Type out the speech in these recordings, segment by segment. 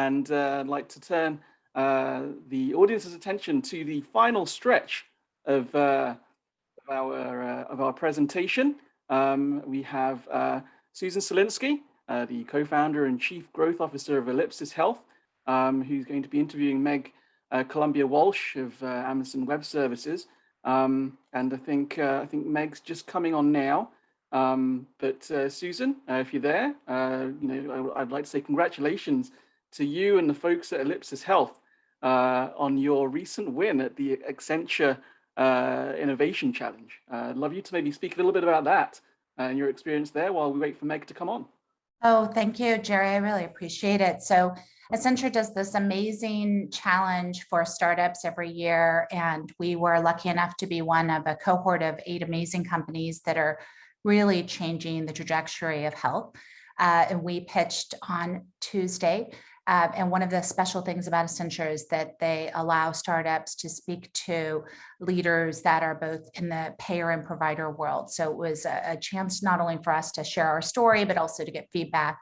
and I'd like to turn the audience's attention to the final stretch of our presentation. We have Susan Solinsky, the co-founder and chief growth officer of Ellipsis Health, who's going to be interviewing Meg Columbia-Walsh of Amazon Web Services. And I think Meg's just coming on now. But Susan, if you're there, I'd like to say congratulations to you and the folks at Ellipsis Health on your recent win at the Accenture Innovation Challenge. I'd love you to maybe speak a little bit about that and your experience there while we wait for Meg to come on. Oh, thank you, Jerry. I really appreciate it. So Accenture does this amazing challenge for startups every year, and we were lucky enough to be one of a cohort of 8 amazing companies that are really changing the trajectory of health. And we pitched on Tuesday. And one of the special things about Accenture is that they allow startups to speak to leaders that are both in the payer and provider world. So it was a chance not only for us to share our story, but also to get feedback.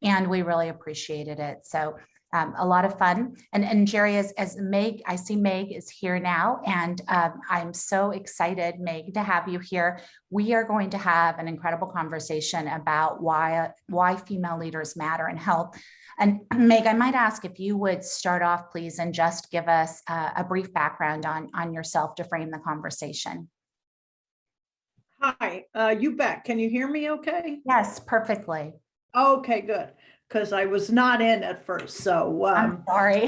And we really appreciated it. So a lot of fun. And Jerry, as Meg, I see Meg is here now, and I'm so excited, Meg, to have you here. We are going to have an incredible conversation about why female leaders matter in health. And Meg, I might ask if you would start off, please, and just give us a brief background on yourself to frame the conversation. Hi, you bet. Can you hear me okay? Yes, perfectly. Okay, good. Because I was not in at first. So I'm sorry.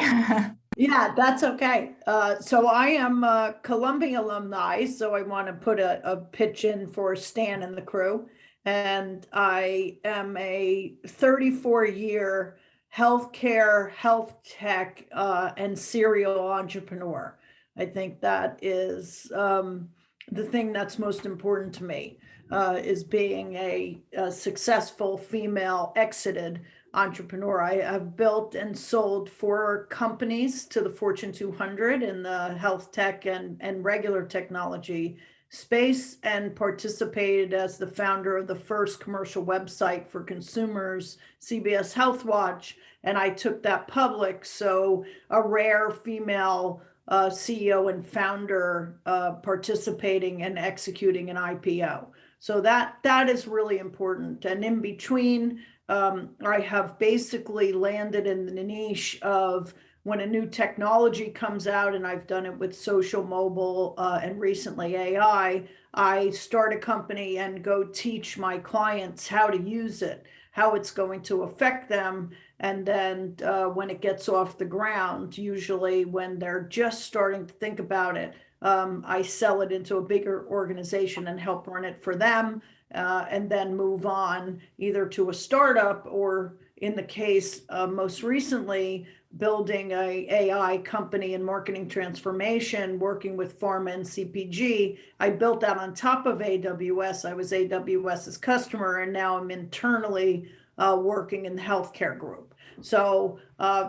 Yeah, that's okay. So I am a Columbia alumni, so I want to put a pitch in for Stan and the crew. And I am a 34-year healthcare, health tech, and serial entrepreneur. I think that is the thing that's most important to me, is being a successful female exited entrepreneur. I have built and sold 4 companies to the Fortune 200 in the health tech and regular technology space, and participated as the founder of the first commercial website for consumers, CBS Health Watch, and I took that public. So a rare female CEO and founder participating and executing an IPO. So that is really important. And in between, I have basically landed in the niche of when a new technology comes out, and I've done it with social, mobile, and recently AI, I start a company and go teach my clients how to use it, how it's going to affect them. And then when it gets off the ground, usually when they're just starting to think about it, I sell it into a bigger organization and help run it for them, and then move on either to a startup or, in the case most recently, building a AI company in marketing transformation, working with pharma and CPG. I built that on top of AWS. I was AWS's customer, and now I'm internally working in the healthcare group. So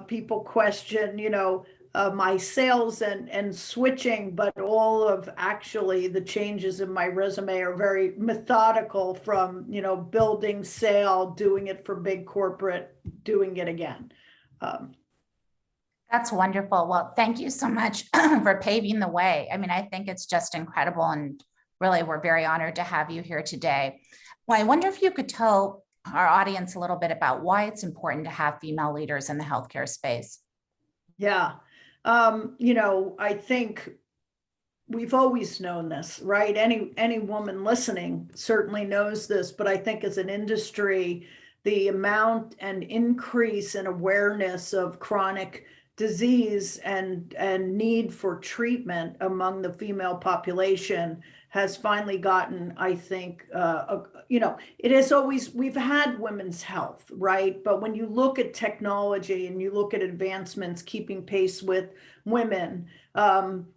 people question, my sales and switching, but all of actually the changes in my resume are very methodical, from, building, sale, doing it for big corporate, doing it again. That's wonderful. Well, thank you so much for paving the way. I mean, I think it's just incredible, and really, we're very honored to have you here today. Well, I wonder if you could tell our audience a little bit about why it's important to have female leaders in the healthcare space. Yeah. I think we've always known this, right? Any woman listening certainly knows this, but I think as an industry, the amount and increase in awareness of chronic disease and need for treatment among the female population has finally gotten, I think, it has always, we've had women's health, right? But when you look at technology and you look at advancements keeping pace with women,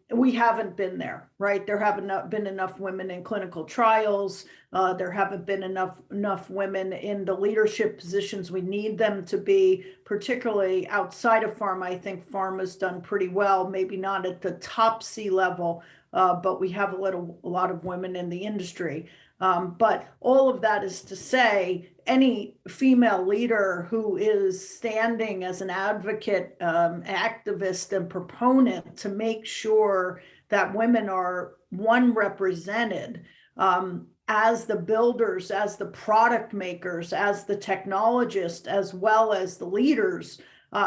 we haven't been there, right? There haven't been enough women in clinical trials. There haven't been enough women in the leadership positions we need them to be, particularly outside of pharma. I think pharma's done pretty well, maybe not at the top C level, but we have a lot of women in the industry. But all of that is to say, any female leader who is standing as an advocate, activist, and proponent to make sure that women are represented as the builders, as the product makers, as the technologists, as well as the leaders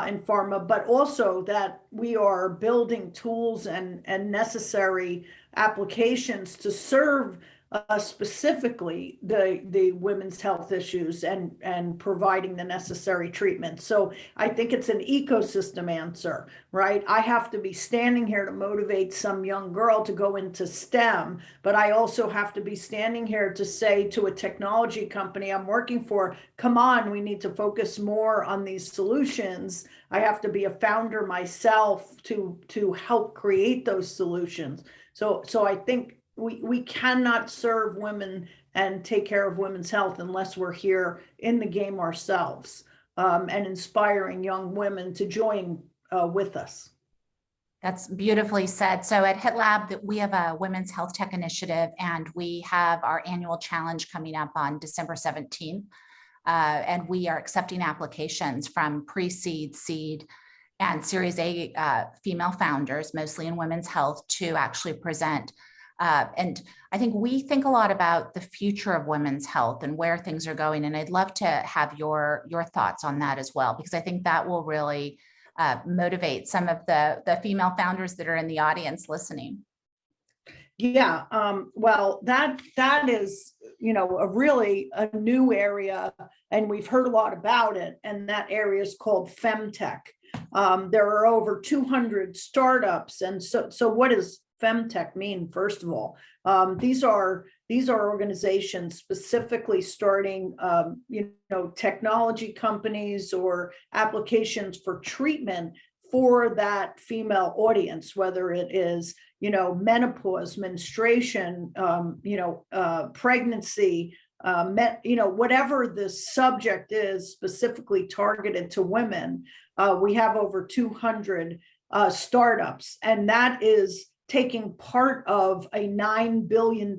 in pharma, but also that we are building tools and necessary applications to serve specifically the women's health issues and providing the necessary treatment. So I think it's an ecosystem answer, right? I have to be standing here to motivate some young girl to go into STEM, but I also have to be standing here to say to a technology company I'm working for, come on, we need to focus more on these solutions. I have to be a founder myself to help create those solutions. So I think we cannot serve women and take care of women's health unless we're here in the game ourselves, and inspiring young women to join with us. That's beautifully said. So at HitLab, we have a women's health tech initiative, and we have our annual challenge coming up on December 17th. And we are accepting applications from pre-seed, seed, and Series A female founders, mostly in women's health, to actually present. And I think we think a lot about the future of women's health and where things are going. And I'd love to have your thoughts on that as well, because I think that will really motivate some of the female founders that are in the audience listening. Yeah, well, that is, a new area, and we've heard a lot about it, and that area is called femtech. There are over 200 startups, and so what does femtech mean? First of all, these are organizations specifically starting, technology companies or applications for treatment for that female audience, whether it is, menopause, menstruation, pregnancy, whatever the subject is specifically targeted to women. We have over 200 startups, and that is taking part of a $9 billion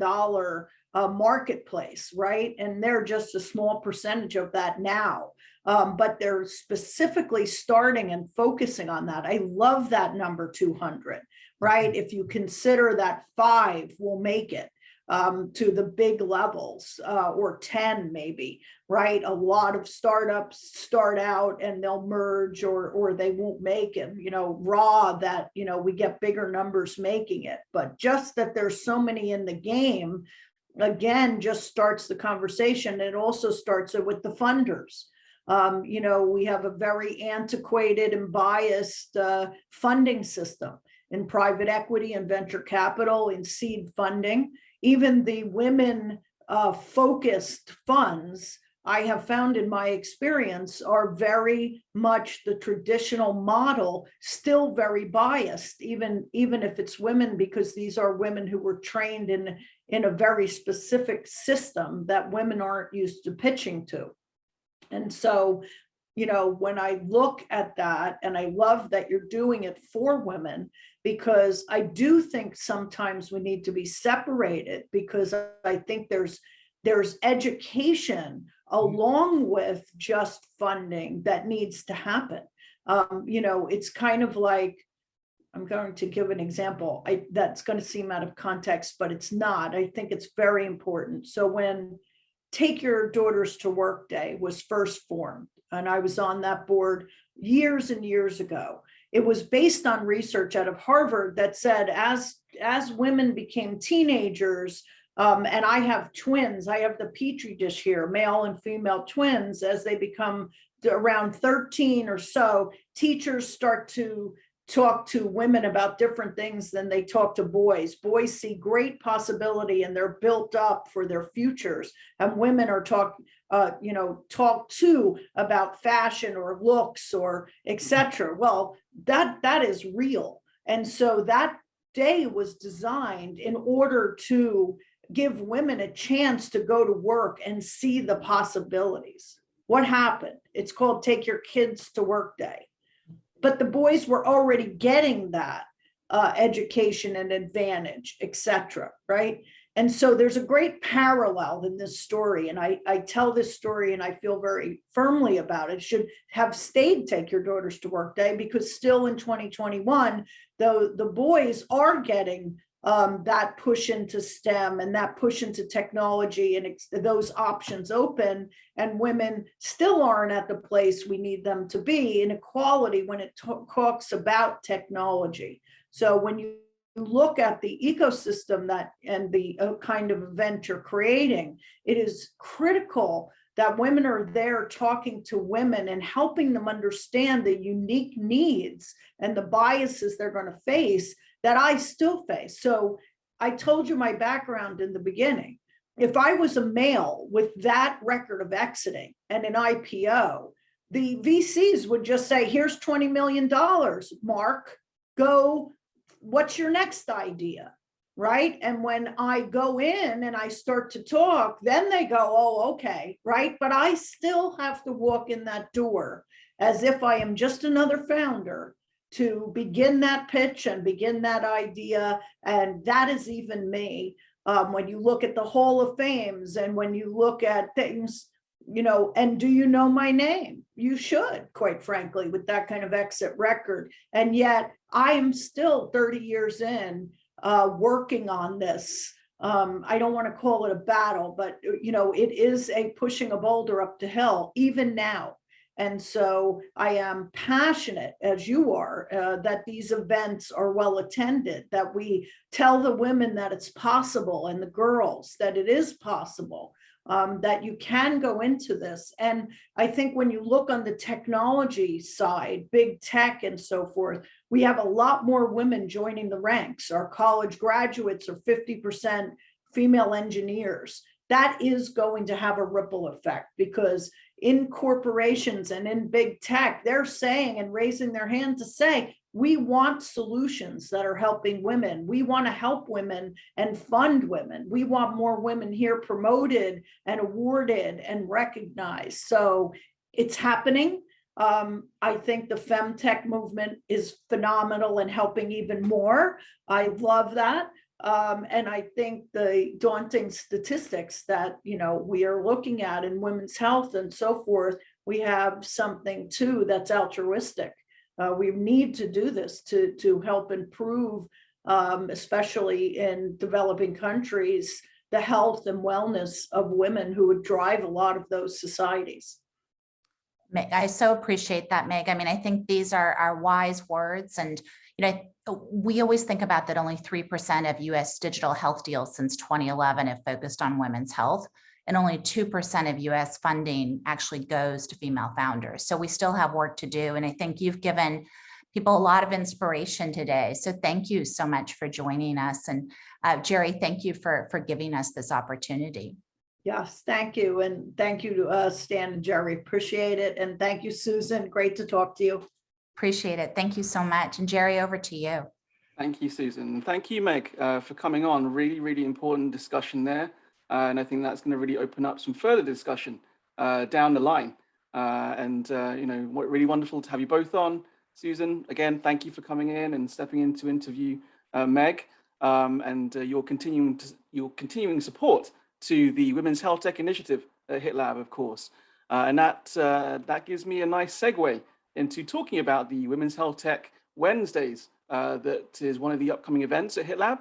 marketplace, right? And they're just a small percentage of that now. But they're specifically starting and focusing on that. I love that number 200, right? If you consider that 5 will make it to the big levels, or 10 maybe, right? A lot of startups start out and they'll merge or they won't make it, that, we get bigger numbers making it. But just that there's so many in the game, again, just starts the conversation. It also starts it with the funders. We have a very antiquated and biased funding system in private equity and venture capital, in seed funding. Even the women focused funds, I have found in my experience, are very much the traditional model, still very biased, even if it's women, because these are women who were trained in a very specific system that women aren't used to pitching to. And so, when I look at that, and I love that you're doing it for women, because I do think sometimes we need to be separated, because I think there's education along with just funding that needs to happen. It's kind of like, I'm going to give an example that's going to seem out of context, but it's not. I think it's very important. So when Take Your Daughters to Work Day was first formed, and I was on that board years and years ago, it was based on research out of Harvard that said as women became teenagers, and I have twins, I have the petri dish here, male and female twins, as they become around 13 or so, teachers start to talk to women about different things than they talk to boys. Boys see great possibility and they're built up for their futures, and women are talked to about fashion or looks or etc. Well, that is real. And so that day was designed in order to give women a chance to go to work and see the possibilities. What happened? It's called Take Your Kids to Work Day. But the boys were already getting that education and advantage, etc. Right? And so there's a great parallel in this story. And I tell this story and I feel very firmly about it. Should have stayed Take Your Daughters to Work Day, because still in 2021, though the boys are getting that push into STEM and that push into technology and those options open, and women still aren't at the place we need them to be in equality when it talks about technology. So when you look at the ecosystem that and the kind of event you're creating, it is critical that women are there talking to women and helping them understand the unique needs and the biases they're going to face that I still face. So I told you my background in the beginning. If I was a male with that record of exiting and an IPO, the VCs would just say, here's $20 million, Mark, go, what's your next idea? Right. And when I go in and I start to talk, then they go, oh, okay. Right. But I still have to walk in that door as if I am just another founder to begin that pitch and begin that idea. And that is even me. When you look at the Hall of Fames and when you look at things, you know, and do you know my name? You should, quite frankly, with that kind of exit record. And yet I am still 30 years in working on this. I don't want to call it a battle, but, you know, it is a pushing a boulder up the hill, even now. And so I am passionate, as you are, that these events are well attended, that we tell the women that it's possible and the girls that it is possible, that you can go into this. And I think when you look on the technology side, big tech and so forth, we have a lot more women joining the ranks. Our college graduates are 50% female engineers. That is going to have a ripple effect, because in corporations and in big tech, they're saying and raising their hand to say, we want solutions that are helping women. We want to help women and fund women. We want more women here promoted and awarded and recognized. So it's happening. I think the femtech movement is phenomenal and helping even more. I love that. And I think the daunting statistics that, you know, we are looking at in women's health and so forth, we have something too that's altruistic. We need to do this to help improve, especially in developing countries, the health and wellness of women who would drive a lot of those societies. I so appreciate that, Meg. I mean, I think these are wise words. And, you know, we always think about that only 3% of US digital health deals since 2011 have focused on women's health, and only 2% of US funding actually goes to female founders. So we still have work to do. And I think you've given people a lot of inspiration today. So thank you so much for joining us. And Jerry, thank you for giving us this opportunity. Yes, thank you. And thank you to Stan and Jerry. Appreciate it. And thank you, Susan. Great to talk to you. Appreciate it. Thank you so much. And Jerry, over to you. Thank you, Susan. Thank you, Meg, for coming on. Really, really important discussion there. And I think that's going to really open up some further discussion down the line. You know, really wonderful to have you both on. Susan, again, thank you for coming in and stepping in to interview Meg, and your continuing support to the Women's Health Tech Initiative at HitLab, of course. And that gives me a nice segue into talking about the Women's Health Tech Wednesdays. That is one of the upcoming events at HitLab.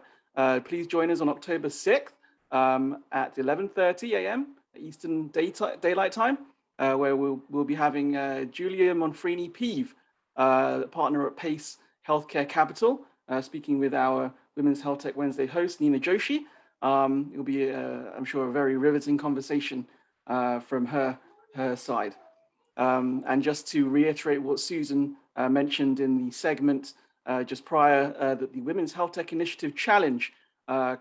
Please join us on October 6th at 11:30 a.m. Eastern Daylight Time, where we'll be having Julia Monfrini-Peave, partner at Pace Healthcare Capital, speaking with our Women's Health Tech Wednesday host, Nina Joshi. It'll be, I'm sure, a very riveting conversation from her side. And just to reiterate what Susan mentioned in the segment just prior, that the Women's Health Tech Initiative Challenge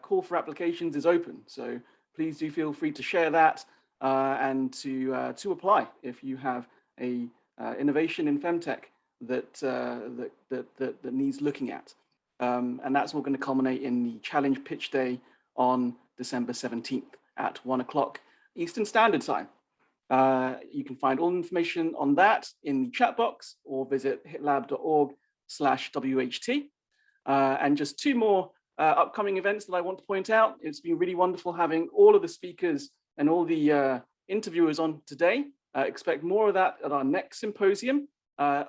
call for applications is open. So please do feel free to share that and to apply if you have a innovation in femtech that needs looking at. And that's all going to culminate in the challenge pitch day on December 17th at 1 o'clock Eastern Standard Time. You can find all information on that in the chat box or visit hitlab.org/WHT. And just two more upcoming events that I want to point out. It's been really wonderful having all of the speakers and all the interviewers on today. Expect more of that at our next symposium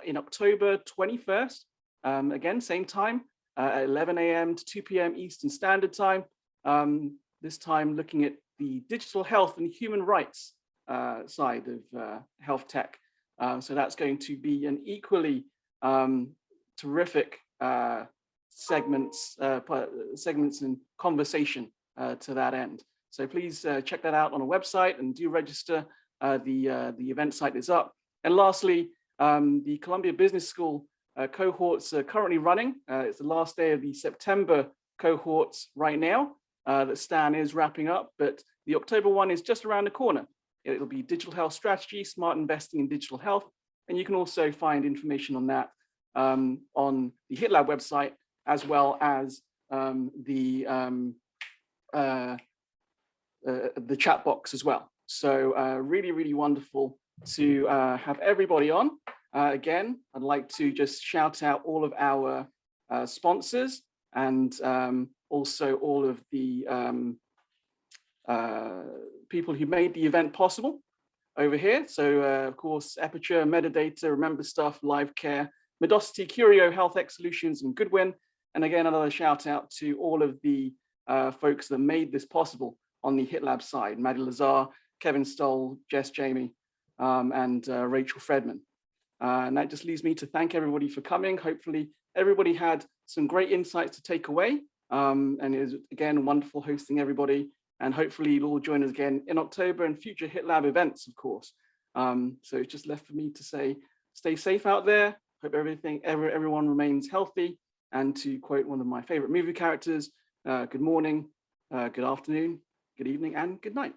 in October 21st. Again, same time, at 11 a.m. to 2 p.m. Eastern Standard Time. This time looking at the digital health and human rights side of health tech. So that's going to be an equally terrific segments and conversation to that end. So please check that out on our website and do register. The event site is up. And lastly, the Columbia Business School cohorts are currently running. It's the last day of the September cohorts right now. That Stan is wrapping up, but the October one is just around the corner. It'll be digital health strategy, smart investing in digital health. And you can also find information on that on the HitLab website, as well as the chat box as well. So really, really wonderful to have everybody on. Again, I'd like to just shout out all of our sponsors and also all of the people who made the event possible over here. So of course, Aperture, Metadata, Remember Stuff, Live Care, Medosity, Curio, HealthX Solutions, and Goodwin. And again, another shout out to all of the folks that made this possible on the HitLab side, Maddie Lazar, Kevin Stoll, Jess Jamie, and Rachel Fredman. And that just leaves me to thank everybody for coming. Hopefully everybody had some great insights to take away. And it was, again, wonderful hosting everybody. And hopefully you'll all join us again in October and future HitLab events, of course. So it's just left for me to say, stay safe out there. Hope everyone remains healthy. And to quote one of my favorite movie characters, good morning, good afternoon, good evening, and good night.